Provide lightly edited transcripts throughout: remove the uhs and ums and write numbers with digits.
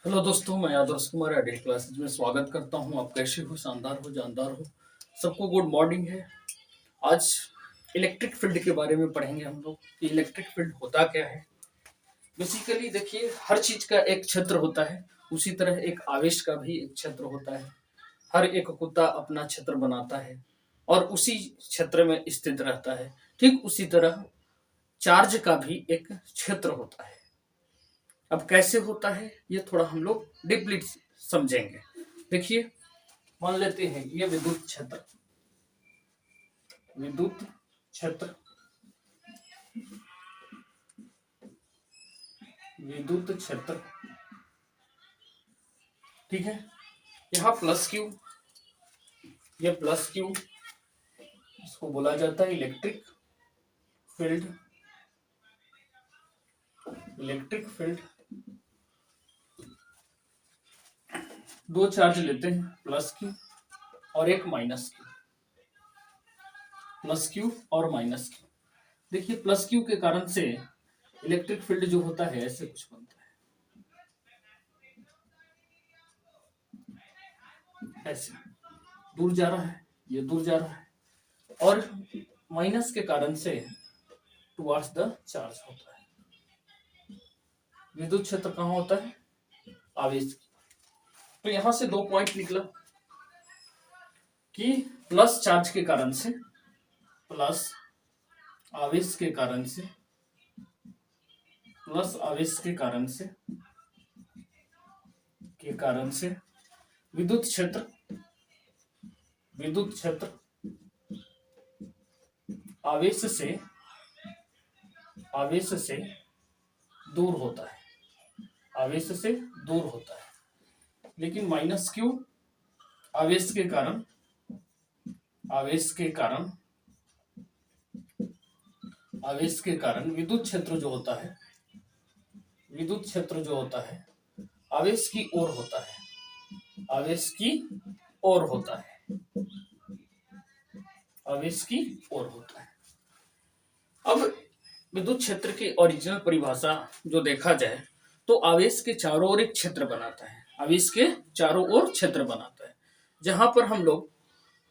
Hello दोस्तों, मैं Adarsh Kumar edit classes में स्वागत करता हूं। आप कैसे हो? शानदार हो, जानदार हो। सबको गुड मॉर्निंग है। आज इलेक्ट्रिक फील्ड के बारे में पढ़ेंगे हम लोग कि इलेक्ट्रिक फील्ड होता क्या है। बेसिकली देखिए, हर चीज का एक क्षेत्र होता है, उसी तरह एक आवेश का भी एक क्षेत्र होता है। हर एक कुत्ता अपना क्षेत्र बनाता है और उसी क्षेत्र में स्थित रहता है। ठीक उसी तरह चार्ज का भी एक क्षेत्र होता है। अब कैसे होता है ये थोड़ा हम लोग डीपली समझेंगे। देखिए, मान लेते हैं ये विद्युत क्षेत्र, विद्युत क्षेत्र, विद्युत क्षेत्र, ठीक है। यहाँ प्लस क्यू, ये प्लस क्यू, इसको बोला जाता है इलेक्ट्रिक फील्ड। इलेक्ट्रिक फील्ड दो चार्ज लेते हैं, प्लस क्यू और एक माइनस क्यू, प्लस क्यू और माइनस क्यू। देखिए, प्लस क्यू के कारण से इलेक्ट्रिक फील्ड जो होता है ऐसे कुछ बनता है, ऐसे दूर जा रहा है, ये दूर जा रहा है, और माइनस के कारण से टुवर्ड्स द चार्ज होता है। विद्युत क्षेत्र कहाँ होता है? आवेश। तो यहां से दो पॉइंट निकला कि प्लस चार्ज के कारण से, प्लस आवेश के कारण से, प्लस आवेश के कारण से, विद्युत क्षेत्र, विद्युत क्षेत्र आवेश से, आवेश से दूर होता है, आवेश से दूर होता है। लेकिन माइनस क्यू आवेश के कारण, आवेश के कारण, आवेश के कारण विद्युत क्षेत्र जो होता है, विद्युत क्षेत्र जो होता है आवेश की ओर होता है, आवेश की ओर होता है, आवेश की ओर होता है। अब विद्युत क्षेत्र की ओरिजिनल परिभाषा जो देखा जाए तो आवेश के चारों ओर एक क्षेत्र बनाता है, आवेश के चारों ओर क्षेत्र बनाता है। जहां पर हम लोग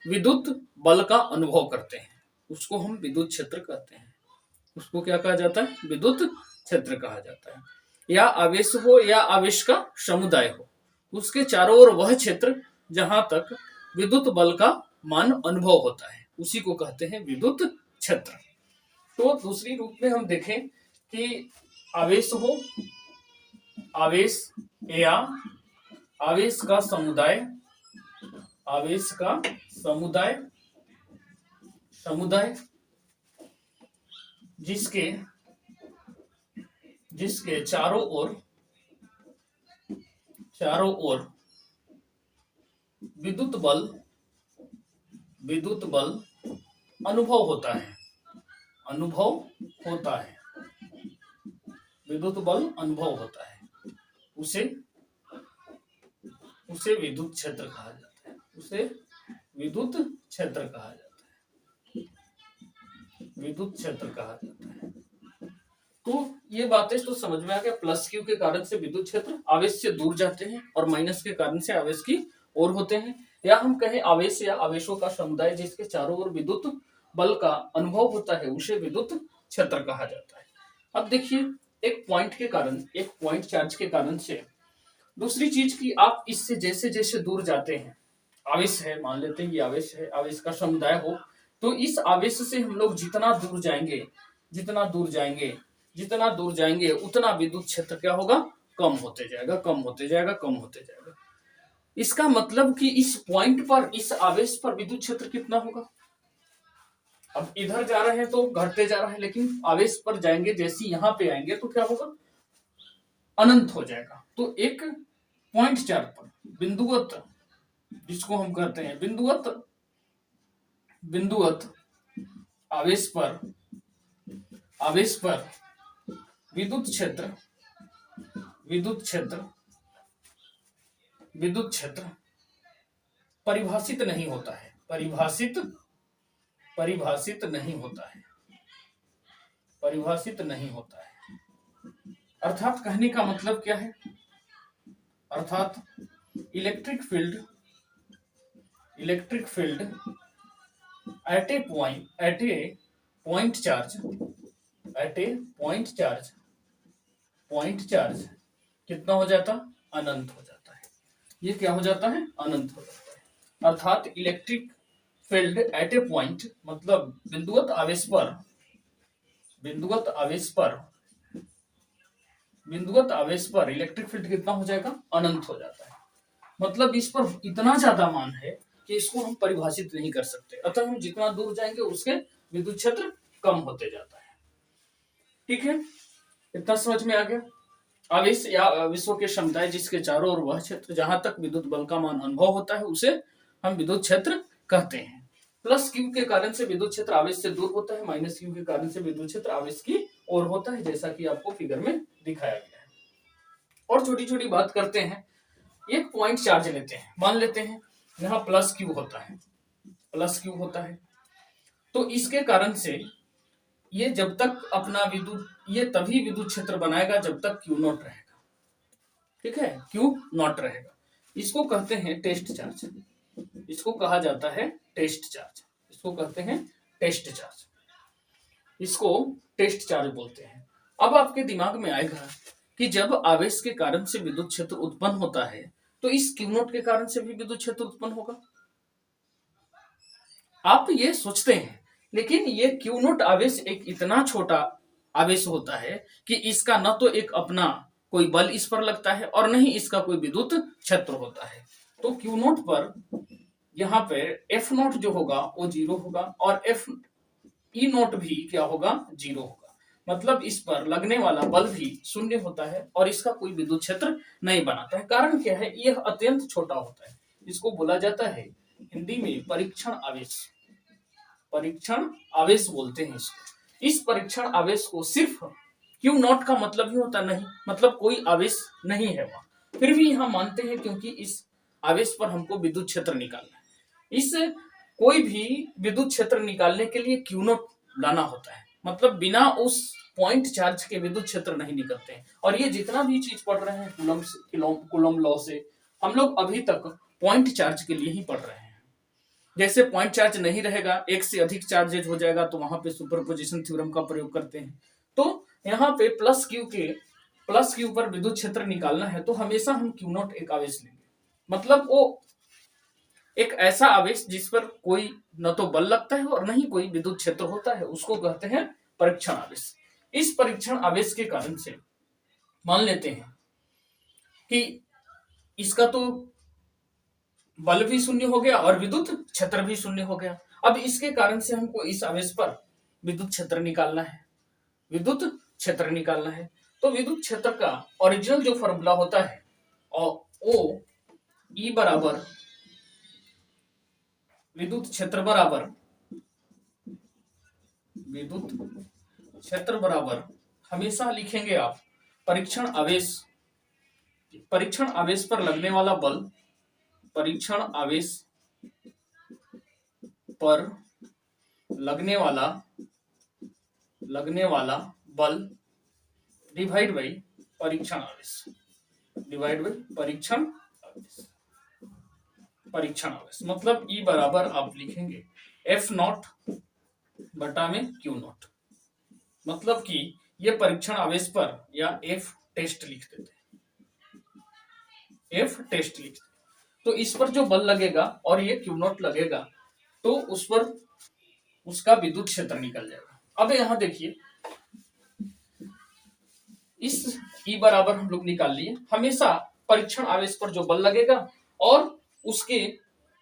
विद्युत बल का अनुभव करते हैं उसको हम विद्युत क्षेत्र कहते हैं। उसको क्या कहा जाता है? विद्युत क्षेत्र कहा जाता है। या आवेश हो या आवेश का समुदाय हो, उसके चारों ओर वह क्षेत्र जहां तक विद्युत बल का मान अनुभव होता है उसी को कहते हैं विद्युत क्षेत्र। तो दूसरी रूप में हम देखें कि आवेश हो, आवेश या आवेश का समुदाय, आवेश का समुदाय, समुदाय जिसके जिसके चारों ओर, चारों ओर विद्युत बल, विद्युत बल अनुभव होता है, अनुभव होता है, विद्युत बल अनुभव होता है, उसे उसे विद्युत क्षेत्र कहा जाता है, उसे विद्युत क्षेत्र कहा जाता है, विद्युत क्षेत्र कहा जाता है। तो ये बातें तो समझ में आ गया। प्लस क्यू के कारण से विद्युत क्षेत्र आवेश से दूर जाते हैं और माइनस के कारण से आवेश की ओर होते हैं। या हम कहें आवेश या आवेशों का समुदाय जिसके चारों ओर विद्युत बल का अनुभव होता है उसे विद्युत क्षेत्र कहा जाता है। अब देखिए, एक पॉइंट के कारण, एक पॉइंट चार्ज के कारण से दूसरी चीज की आप इससे जैसे जैसे दूर जाते हैं, आवेश है, मान लेते हैं ये आवेश है, आवेश का समुदाय हो, तो इस आवेश से हम लोग जितना दूर जाएंगे, जितना दूर जाएंगे, जितना दूर जाएंगे उतना विद्युत क्षेत्र क्या होगा? कम होते जाएगा, कम होते जाएगा, कम होते जाएगा। इसका मतलब कि इस पॉइंट पर, इस आवेश पर विद्युत क्षेत्र कितना होगा? अब इधर जा रहे हैं तो घटते जा रहा है, लेकिन आवेश पर जाएंगे, जैसे यहां पे आएंगे तो क्या होगा? अनंत हो जाएगा। तो एक पॉइंट चार्ज पर, बिंदुवत जिसको हम कहते हैं बिंदुवत, बिंदुवत आवेश पर, आवेश पर विद्युत क्षेत्र, विद्युत क्षेत्र, विद्युत क्षेत्र परिभाषित नहीं होता है, परिभाषित, परिभाषित नहीं होता है, परिभाषित नहीं होता है। अर्थात कहने का मतलब क्या है? अर्थात electric field at A point charge कितना हो जाता, अनंत हो जाता है। ये क्या हो जाता है, अनंत हो जाता है। अर्थात electric field at A point मतलब बिंदुवत आवेश पर इलेक्ट्रिक फील्ड कितना हो जाएगा, अनंत हो जाता है। मतलब इस पर इतना ज्यादा मान है कि इसको हम परिभाषित नहीं कर सकते, अतः हम जितना दूर जाएंगे उसके विद्युत क्षेत्र कम होते जाता है। ठीक है, इतना समझ में आ गया। आवेश या विश्व की क्षमताएं जिसके चारों ओर वह क्षेत्र जहां तक विद्युत बल का मान अनुभव होता है उसे हम विद्युत क्षेत्र कहते हैं। प्लस क्यू के कारण से विद्युत क्षेत्र आवेश से दूर होता है, माइनस क्यू के कारण से विद्युत क्षेत्र आवेश की ओर होता है, जैसा कि आपको फिगर में दिखाया गया है। और छोटी छोटी बात करते हैं। एक पॉइंट चार्ज लेते हैं, मान लेते हैं यहाँ प्लस क्यू होता है, तो इसके कारण से ये जब तक अपना ये तभी विद्युत क्षेत्र बनाएगा जब तक क्यू नॉट रहेगा। ठीक है, क्यू नॉट रहेगा। इसको कहते हैं टेस्ट चार्ज, इसको कहा जाता है टेस्ट चार्ज, इसको कहते हैं टेस्ट चार्ज, इसको टेस्ट चार्ज बोलते हैं। अब आपके दिमाग में आएगा कि जब आवेश के कारण से विद्युत क्षेत्र उत्पन्न होता है तो इस क्यू नॉट के कारण से भी विद्युत क्षेत्र उत्पन्न होगा। आप ये सोचते हैं, लेकिन ये क्यू नॉट आवेश एक इतना छोटा आवेश होता है कि इसका न तो एक अपना कोई बल इस पर लगता है और न ही इसका कोई विद्युत क्षेत्र होता है। तो क्यू नॉट पर यहाँ पे एफ नॉट जो होगा वो 0 होगा और एफ ई नॉट भी क्या होगा, 0 होगा। मतलब इस पर लगने वाला बल भी 0 होता है और इसका कोई विद्युत क्षेत्र नहीं बनाता है। कारण क्या है, यह अत्यंत छोटा होता है। इसको बोला जाता है हिंदी में परीक्षण आवेश बोलते हैं इसको। इस परीक्षण आवेश को सिर्फ क्यू नॉट का मतलब ही होता नहीं, मतलब कोई आवेश नहीं है वहां, फिर भी हम मानते हैं क्योंकि इस आवेश पर हमको विद्युत क्षेत्र निकालना है। इस कोई भी विद्युत क्षेत्र निकालने के लिए क्यू नॉट लाना होता है, मतलब बिना उस पॉइंट चार्ज के विद्युत क्षेत्र नहीं निकलते हैं। और ये जितना भी चीज पढ़ रहे हैं कूलम लॉ से, हम लोग अभी तक पॉइंट चार्ज के लिए ही पढ़ रहे हैं। जैसे पॉइंट चार्ज नहीं रहेगा, एक से अधिक चार्जेज हो जाएगा तो वहां पे सुपरपोजिशन थ्योरम का प्रयोग करते हैं। तो यहाँ पे प्लस क्यू पर विद्युत क्षेत्र निकालना है तो हमेशा हम क्यू नॉट एक आवेश लेंगे, मतलब वो एक ऐसा आवेश जिस पर कोई न तो बल लगता है और न ही कोई विद्युत क्षेत्र होता है, उसको कहते हैं परीक्षण आवेश। इस परीक्षण आवेश के कारण से मान लेते हैं कि इसका तो बल भी 0 हो गया और विद्युत क्षेत्र भी 0 हो गया। अब इसके कारण से हमको इस आवेश पर विद्युत क्षेत्र निकालना है, तो विद्युत क्षेत्र का ओरिजिनल जो फॉर्मूला होता है और ओ ई बराबर विद्युत क्षेत्र बराबर हमेशा लिखेंगे आप परीक्षण आवेश पर लगने वाला बल, परीक्षण आवेश पर लगने वाला बल डिवाइड बाई परीक्षण आवेश, मतलब ई बराबर आप लिखेंगे एफ नॉट बटा में क्यू नॉट, मतलब कि ये परीक्षण आवेश पर या एफ टेस्ट लिख देते हैं, तो इस पर जो बल लगेगा और ये क्यू नॉट लगेगा तो उस पर उसका विद्युत क्षेत्र निकल जाएगा। अब यहां देखिए, इस ई बराबर हम लोग निकाल लिए। हमेशा परीक्षण आवेश पर जो बल लगेगा और उसके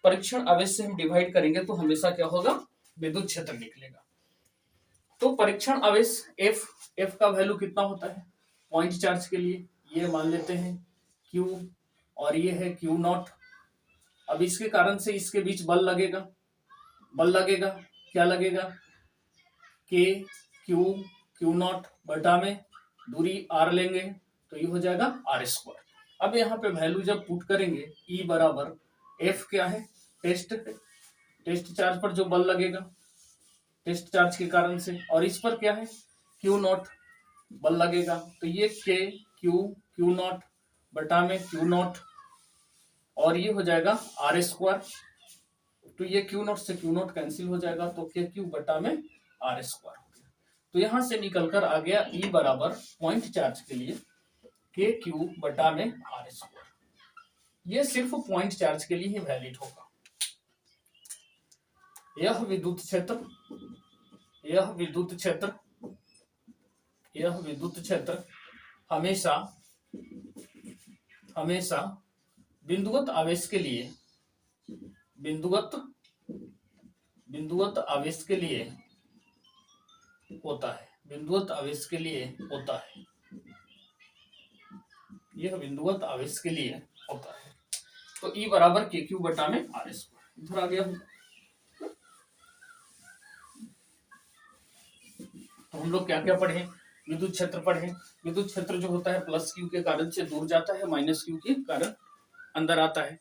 परीक्षण आवेश से हम डिवाइड करेंगे तो हमेशा क्या होगा, विद्युत क्षेत्र निकलेगा। तो परीक्षण आवेश एफ का वैल्यू कितना होता है पॉइंट चार्ज के लिए, ये मान लेते हैं क्यू और ये है क्यू नॉट। अब इसके कारण से इसके बीच बल लगेगा, क्या लगेगा, के क्यू नॉट बटा में दूरी आर लेंगे तो ये हो जाएगा आर स्क्वायर। अब यहाँ पे वैल्यू जब पुट करेंगे ई बराबर एफ क्या है, टेस्ट चार्ज पर जो बल लगेगा टेस्ट चार्ज के कारण से, और इस पर क्या है क्यू नॉट बल लगेगा, तो ये के क्यू नॉट बटा में क्यू नॉट, और ये हो जाएगा आर स्क्वायर। तो ये क्यू नॉट से क्यू नॉट कैंसिल हो जाएगा, तो के क्यू बटा में आर स्क्वायर हो गया। तो यहां से निकलकर आ गया ई बराबर पॉइंट चार्ज के लिए के क्यू बटा में आर स्क्वायर। ये सिर्फ पॉइंट चार्ज के लिए ही वैलिड होगा। यह विद्युत क्षेत्र, यह विद्युत क्षेत्र, यह विद्युत क्षेत्र हमेशा हमेशा बिंदुवत आवेश के लिए, बिंदुवत आवेश के लिए होता है, बिंदुवत आवेश के लिए होता है, यह बिंदुवत आवेश के लिए होता है। तो ई बराबर के क्यू बटा में आर स्क्वायर इधर आ गया। तो हम लोग क्या क्या पढ़े, विद्युत क्षेत्र पढ़े। विद्युत क्षेत्र जो होता है प्लस क्यू के कारण से दूर जाता है, माइनस क्यू के कारण अंदर आता है।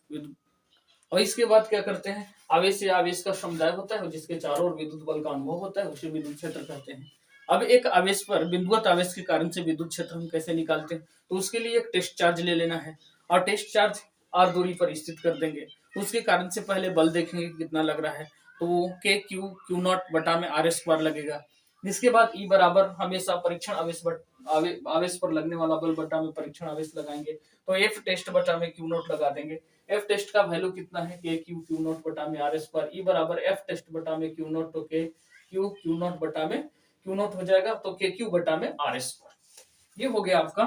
और इसके बाद क्या करते हैं, आवेश या आवेश का समुदाय होता है जिसके चारों ओर विद्युत बल का अनुभव होता है, उसे विद्युत क्षेत्र कहते हैं। अब एक आवेश पर बिंदुवत आवेश के कारण से विद्युत क्षेत्र हम कैसे निकालते हैं, तो उसके लिए एक टेस्ट चार्ज ले लेना है और टेस्ट चार्ज आर दूरी पर स्थित कर देंगे। उसके कारण से पहले बल देखेंगे कितना लग रहा है, तो के क्यू क्यू नॉट बटा में आर स्क्वायर लगेगा। जिसके बाद ई बराबर हमेशा परीक्षण आवेश पर लगने वाला बल बटा में परीक्षण आवेश लगाएंगे, तो एफ टेस्ट बटा में क्यू नॉट लगा देंगे। एफ टेस्ट का वैल्यू कितना है, के क्यू क्यू नॉट बटा में आर स्क्वायर। ई बराबर एफ टेस्ट बटा में क्यू नॉट, तो के क्यू क्यू नॉट बटा में क्यू नॉट हो जाएगा, तो के क्यू बटा में आर स्क्वायर। ये हो गया आपका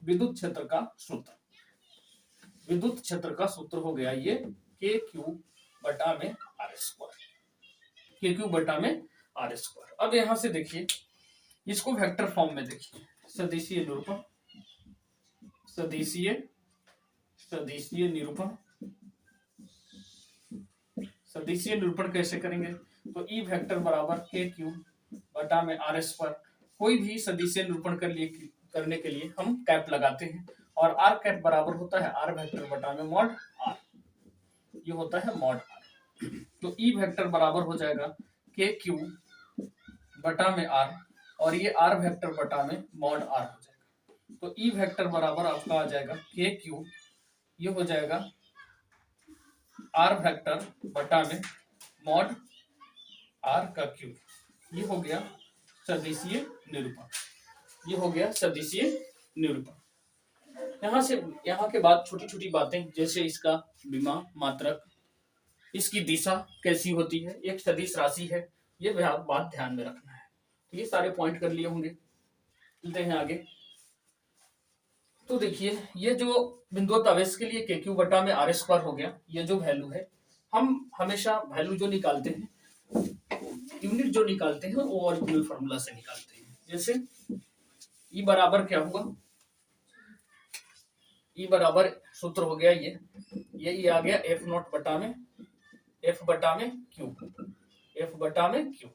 विद्युत क्षेत्र का सूत्र। विद्युत क्षेत्र का सूत्र हो गया ये के क्यू बटा में आर स्क्वायर, के क्यू बटा में आर स्क्वायर। अब यहां से देखिए इसको वेक्टर फॉर्म में देखिए, सदिशीय निरूपण, सदिशीय निरूपण, सदिशीय निरूपण कैसे करेंगे, तो ई वेक्टर बराबर के क्यू बटा में आर स्क्वायर। कोई भी सदिशीय निरूपण करने के लिए हम कैप लगाते हैं, और आर कैप बराबर होता है आर वेक्टर बटा में मॉड आर, ये होता है मॉड आर। तो ई वेक्टर बराबर हो जाएगा के क्यू बटा में आर, और ये आर वेक्टर बटा में मॉड आर हो जाएगा। तो ई वेक्टर बराबर आपका आ जाएगा के क्यू, ये हो जाएगा आर वेक्टर बटा में मॉड आर का क्यूब। ये हो गया सदिशीय निरूपण, ये हो गया सदिशीय निरूपण। यहाँ के बाद छोटी छोटी बातें, जैसे इसका विमा मात्रक, इसकी दिशा कैसी होती है, एक सदिश राशि है, ये बात ध्यान में रखना है। तो ये सारे पॉइंट कर लिए होंगे, चलते हैं आगे। तो देखिए ये जो बिंदुवत आवेश के लिए के क्यू बटा में आर स्क्वायर हो गया, ये जो वैल्यू है, हम हमेशा वैल्यू जो निकालते हैं, यूनिट जो निकालते हैं वो ओरिजिनल फार्मूला से निकालते हैं। जैसे ई बराबर क्या हुआ, ई बराबर सूत्र हो गया ये आ गया एफ नॉट बटा में एफ बटा में क्यू, एफ बटा में क्यू।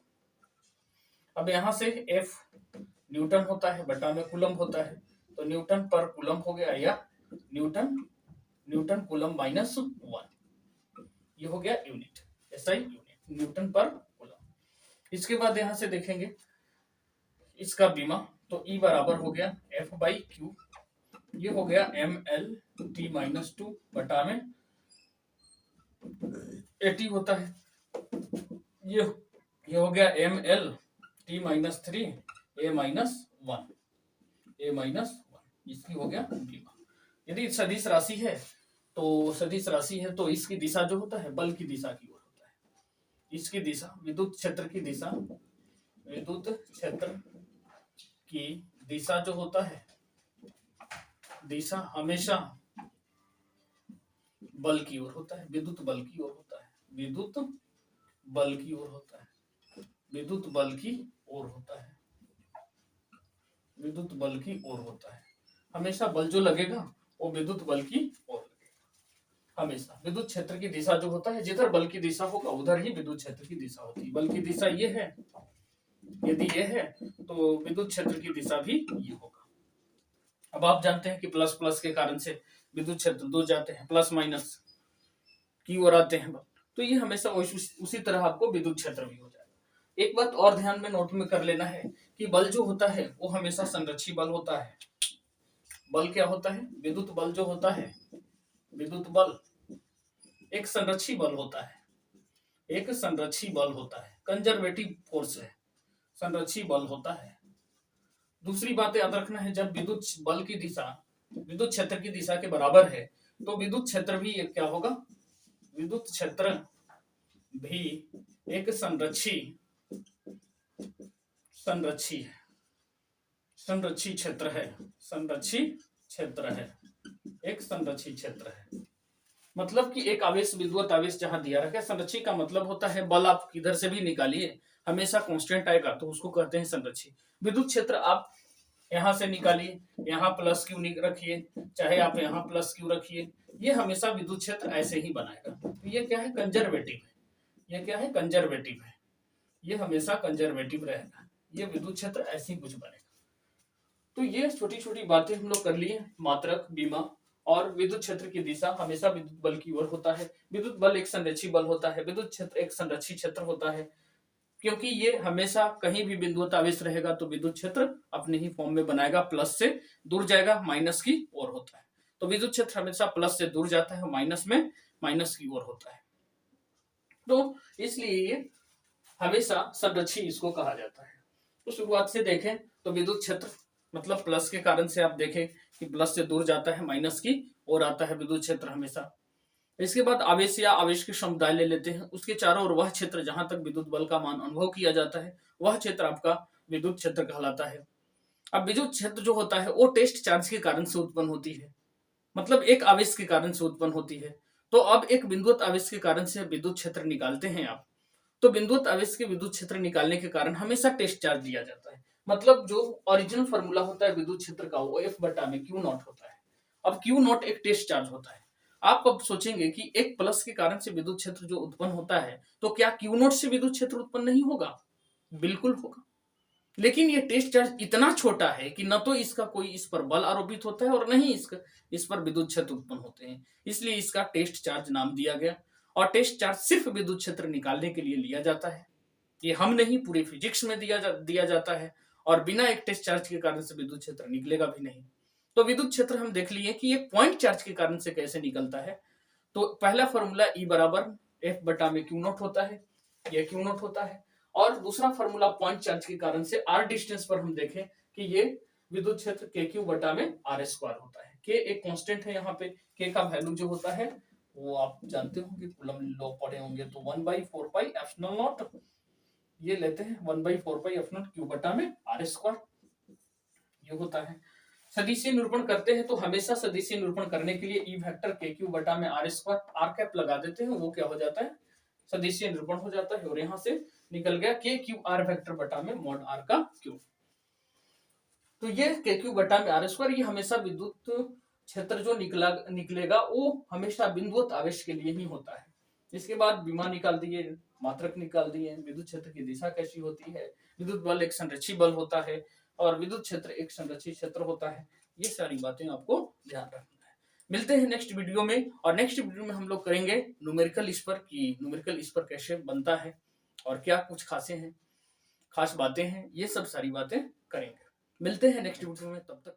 अब यहां से एफ न्यूटन होता है, बटा में कूलम होता है, तो न्यूटन पर कूलम हो गया, या न्यूटन कूलम माइनस 1, ये हो गया यूनिट, ऐसा ही यूनिट न्यूटन पर कूलम। इसके बाद यहां से देखेंगे इसका बीमा, तो ई बराबर हो गया एफ बाई क्यू, ये हो गया एम एल टी माइनस 2 बटा में 80 होता है, ये हो गया एम एल टी माइनस 3 ए माइनस 1, इसकी हो गया बीमा। यदि सदिश राशि है तो इसकी दिशा जो होता है बल की दिशा की ओर होता है, इसकी दिशा विद्युत क्षेत्र की दिशा जो होता है, दिशा हमेशा बल की ओर होता है, विद्युत बल की ओर होता है, विद्युत बल की ओर होता है, विद्युत बल की ओर होता है, विद्युत बल की ओर होता है। हमेशा बल जो लगेगा वो विद्युत बल की ओर लगेगा। हमेशा विद्युत क्षेत्र की दिशा जो होता है, जिधर बल की दिशा होगा उधर ही विद्युत क्षेत्र की दिशा होती है। बल की दिशा ये है, यदि ये है तो विद्युत क्षेत्र की दिशा भी ये होगा। अब आप जानते हैं कि प्लस प्लस के कारण से विद्युत क्षेत्र दूर जाते हैं, प्लस माइनस की ओर आते हैं, तो ये हमेशा उसी तरह आपको विद्युत क्षेत्र भी हो जाएगा। एक बात और ध्यान में नोट में कर लेना है कि बल जो होता है वो हमेशा संरक्षी बल होता है, बल क्या होता है? विद्युत बल जो होता है, विद्युत बल एक संरक्षी बल होता है, एक संरक्षी बल होता है, कंजर्वेटिव फोर्स है, संरक्षी बल होता है। दूसरी बात याद रखना है, जब विद्युत बल की दिशा विद्युत क्षेत्र की दिशा के बराबर है तो विद्युत क्षेत्र भी एक क्या होगा? विद्युत क्षेत्र भी एक संरक्षी है, संरक्षी क्षेत्र है, संरक्षी क्षेत्र है, एक संरक्षी क्षेत्र है। मतलब कि एक आवेश, विद्युत आवेश जहां दिया रखा है, संरक्षी का मतलब होता है बल आप किधर से भी निकालिए हमेशा कांस्टेंट आएगा, तो उसको कहते हैं संरक्षी। विद्युत क्षेत्र आप यहां से निकालिए, यहाँ प्लस क्यू रखिए, चाहे आप यहाँ प्लस क्यू रखिए, ये हमेशा विद्युत क्षेत्र ऐसे ही बनाएगा। तो ये क्या है? कंजर्वेटिव है। ये क्या है? कंजर्वेटिव है। ये हमेशा कंजर्वेटिव रहेगा, ये विद्युत क्षेत्र ऐसे ही कुछ बनेगा। तो ये छोटी छोटी बातें हम लोग कर लिए, मात्रक, बीमा और विद्युत क्षेत्र की दिशा हमेशा विद्युत बल की ओर होता है। विद्युत बल एक संरक्षी बल होता है, विद्युत क्षेत्र एक संरक्षी क्षेत्र होता है, क्योंकि ये हमेशा कहीं भी बिंदुवत आवेश रहेगा तो विद्युत क्षेत्र अपने ही फॉर्म में बनाएगा, प्लस से दूर जाएगा, माइनस की ओर होता है। तो विद्युत क्षेत्र हमेशा प्लस से दूर जाता है, माइनस में माइनस की ओर होता है, तो इसलिए ये हमेशा संरक्षी इसको कहा जाता है। तो शुरुआत से देखें तो विद्युत क्षेत्र मतलब प्लस के कारण से आप देखें कि प्लस से दूर जाता है, माइनस की ओर आता है विद्युत क्षेत्र हमेशा। इसके बाद आवेश या आवेश के समुदाय ले लेते हैं, उसके चारों ओर वह क्षेत्र जहां तक विद्युत बल का मान अनुभव किया जाता है वह क्षेत्र आपका विद्युत क्षेत्र कहलाता है। अब विद्युत क्षेत्र जो होता है वो टेस्ट चार्ज के कारण से उत्पन्न होती है, मतलब एक आवेश के कारण से उत्पन्न होती है। तो अब एक बिंदुवत आवेश के कारण से विद्युत क्षेत्र निकालते हैं आप, तो बिंदुवत आवेश के विद्युत क्षेत्र निकालने के कारण हमेशा टेस्ट चार्ज दिया जाता है। मतलब जो ओरिजिनल फॉर्मूला होता है विद्युत क्षेत्र का वो F बटा में Q नॉट होता है। अब Q नॉट एक टेस्ट चार्ज होता है। आप अब सोचेंगे कि एक प्लस के कारण से विद्युत क्षेत्र जो उत्पन्न होता है तो क्या Q नॉट से विद्युत क्षेत्र उत्पन्न नहीं होगा? बिल्कुल होगा, लेकिन ये टेस्ट चार्ज इतना छोटा है कि न तो इसका कोई इस पर बल आरोपित होता है और न ही इस पर विद्युत क्षेत्र उत्पन्न होते हैं, इसलिए इसका टेस्ट चार्ज नाम दिया गया। और टेस्ट चार्ज सिर्फ विद्युत क्षेत्र निकालने के लिए लिया जाता है, ये हम नहीं, पूरे फिजिक्स में दिया जाता है, और बिना एक टेस्ट चार्ज के कारण से विद्युत क्षेत्र निकलेगा भी नहीं। तो विद्युत क्षेत्र हम देख लिए कि एक पॉइंट चार्ज के कारण से कैसे निकलता है। तो पहला फॉर्मूला E बराबर F बटा में Q नॉट होता है, यह Q नॉट होता है। और दूसरा फॉर्मूला पॉइंट चार्ज के कारण से r डिस्टेंस पर हम देखें कि ये विद्युत क्षेत्र KQ बटा में R स्क्वायर होता है। K एक कांस्टेंट है, यहाँ पे K का वैल्यू जो होता है वो आप जानते होंगे, कूलम लॉ पढ़े होंगे, तो 1/4 पाई एप्सिलॉन नॉट, ये लेते हैं 1/4 पाई एप्सिलॉन Q बटा में R स्क्वायर, ये होता है। सदिशीय निरूपण करते हैं तो हमेशा सदिशीय निरूपण करने के लिए E वेक्टर KQ बटा में R स्क्वायर R कैप लगा देते हैं, वो क्या हो जाता है? सदिशीय निरूपण हो जाता है। और यहां से निकल गया KQR वेक्टर बटा में मॉड R का क्यूब। तो ये KQ बटा में R स्क्वायर, ये हमेशा विद्युत क्षेत्र जो निकलेगा वो हमेशा बिंदुवत आवेश के लिए ही होता है। इसके बाद विमा निकाल दिए, मात्रक निकाल दिए, विद्युत क्षेत्र की दिशा कैसी होती है, विद्युत बल एक संरक्षी बल होता है और विद्युत क्षेत्र एक संरक्षी क्षेत्र होता है। ये सारी बातें आपको ध्यान रखना है। मिलते हैं नेक्स्ट वीडियो में, और नेक्स्ट वीडियो में हम लोग करेंगे न्यूमेरिकल स्पर की, न्यूमेरिकल स्पर कैसे बनता है और क्या कुछ खास बातें हैं, ये सब सारी बातें करेंगे। मिलते हैं नेक्स्ट वीडियो में, तब तक